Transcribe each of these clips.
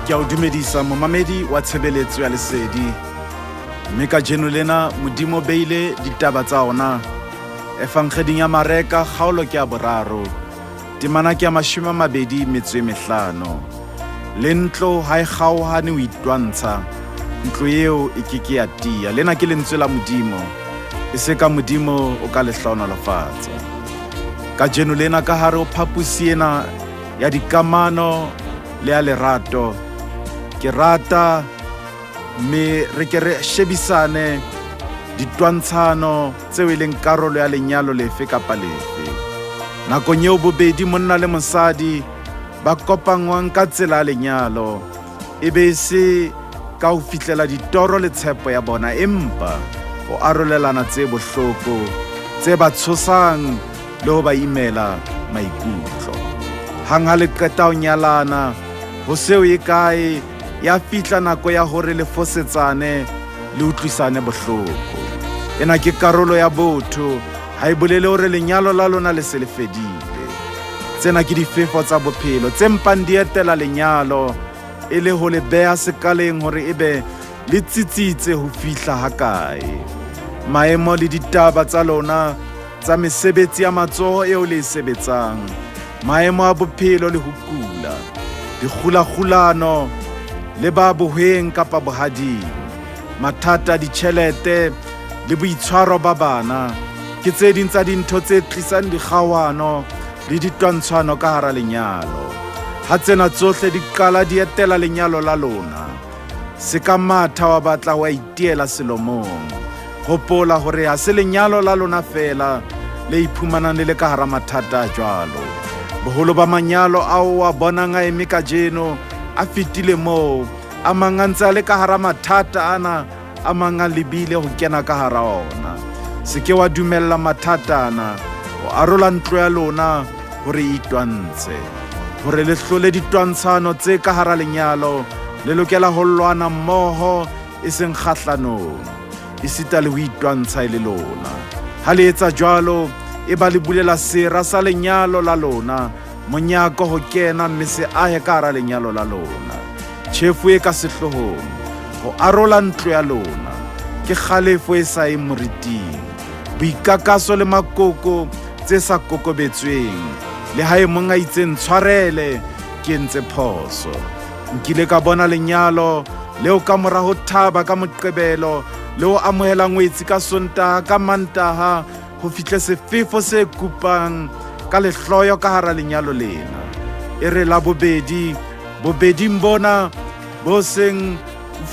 Ke a o dumedisa momamedi wa tshebeletso ya lesedi. Mme ka jeno lena modimo beile ditaba tsa ona efangeding ya Mareka kgaolo ke ya 3 temana ke ya 25. Le ntlo ha e kgaohane o itwantsha ntlo eo e ke ya tia. Lena ke lentswe la modimo e se ka modimo o ka lehlaonolofatsa. Ka jeno lena ka hare o phapusi ena ya dikamano le ya lerato ke rata me re ke re shebisane ditwantshano tseo e leng karolo ya lenyalo lefe kapa lefe. Nakong eo bobedi monna le mosadi ba kopangwang ka tsela ya lenyalo e be se ka ho fihlela ditoro le tshepo ya bona, empa o arolelana tse bohloko tse ba tshosang le ho ba imela maikutlo. Hang ha le qeta ho nyalana ho seo e kae ya fihla nako ya hore le fosetsane le utlwisane bohloko. Ena ke karolo ya botho, ha e bolele hore lenyalo la lona le se le fedile. Tsena ke difefo tsa bophelo tse mpang di etela lenyalo e le ho le beha sekaleng hore ebe le tsitsitse ho fihla hakae. Maemo le ditaba tsa lona tsa mesebetsi ya matsoho eo le sebetsang, maemo a bophelo le ho kula, dikgulakgulano le ba boheng kapa bohading, mathata, ditjhelete le boitshwaro ba bana ke tse ding tsa dintho tse tlisang dikgawano le ditwantshano ka hara lenyalo. Ha tsena tsohle di qala di etela lenyalo la lona, se ka matha wa batla wa itiela selomong. Hopola hore ha se lenyalo la lona fela le iphumanang le ka hara mathata a jwalo. Boholo ba manyalo ao a bonang a eme ka jeno a fitile moo, a mang a ntse a le ka hara mathata ana, a mang a lebile ho kena ka hara ona. Se ke wa dumella mathata ana, o arola ntlo ya lona hore e itwantshe. Hore le hlole ditwantshano tse ka hara lenyalo, le lokela ho lwana mmoho e seng kgahlanong, esita le ho itwantsha e le lona. Ha le etsa jwalo, e ba le bulela sera sa lenyalo la lona, monyako ho kena mme se ahe ka hara lenyalo la lona. Tjhefu e ka sehlohong, ho arola ntlo ya lona ke kgalefo e sa e moriting, boikakaso le makoko tse sa kokobetsweng. Le ha e mong a itseng tshwarele ke entse phoso. Nkile ka bona lenyalo leo ka mora ho thaba ka Moqebelo le ho amohela ngwetsi ka Sontaha, ka Mantaha ho fihla sefefo se kupang ka lehloyo ka hara lenyalo lena. E re la bobedi mbona bo seng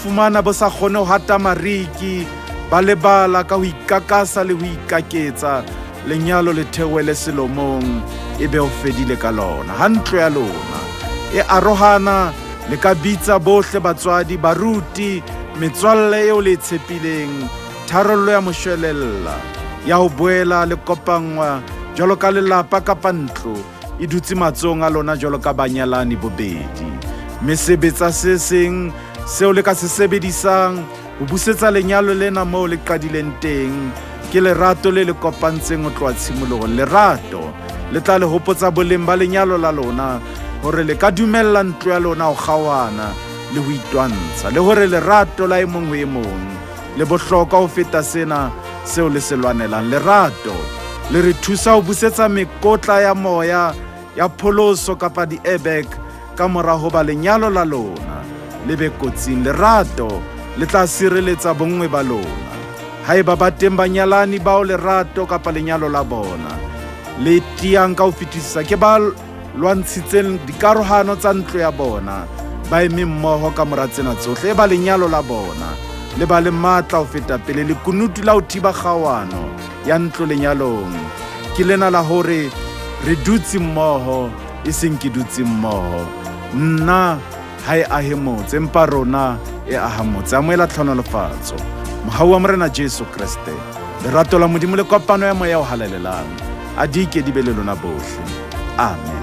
fumana bo sa kgone ho hata mariki, ba lebala ka ho ikakasa le ho ikaketsa, lenyalo le theohele selomong e be ho fedile ka lona. Ha ntlo ya lona e arohana, le ka bitsa bohle batswadi, baruti, metswalle eo le tshepileng, tharollo ya moshwelella ya ho boela le kopangwa jwalo ka lelapa kapa ntlo e dutse matsong a lona jwalo ka banyalani bobedi. Mesebetsa se seng seo le ka se sebedisang ho busetsa lenyalo lena moo le qadileng teng ke lerato le le kopantseng ho tloha tshimolohong. Lerato le tla le hopotsa boleng ba lenyalo la lona, hore le ka dumella ntlo ya lona ho kgaohana le ho itwantsha, le hore lerato la e mong ho e mong le bohlokwa ho feta sena seo le se lwanelang. Lerato le re thusa ho busetsa mekotla ya moya ya pholoso kapa di-airbag ka mora ho ba lenyalo la lona le be kotsing. Lerato le tla sireletsa bonngwe ba lona. Haeba ba teng banyalani bao lerato kapa lenyalo la bona le tiang ka ho fetisisa ke ba lwantshitseng dikarohano tsa ntlo ya bona, ba eme mmoho ka mora tsena tsohle, e ba lenyalo la bona le ba le matla ho feta pele, le kunutu la ho thiba kgawano ya ntlo lenyalong ke lena la hore re dutse mmoho e seng ke dutse mmoho. Nna ha e ahe motse, empa rona e aha motse. Amohela tlhonolofatso mohau wa morena Jesu Kriste, lerato la Modimo le kopano ya moya o halalelang a di ke di be le lona bohle. Amen.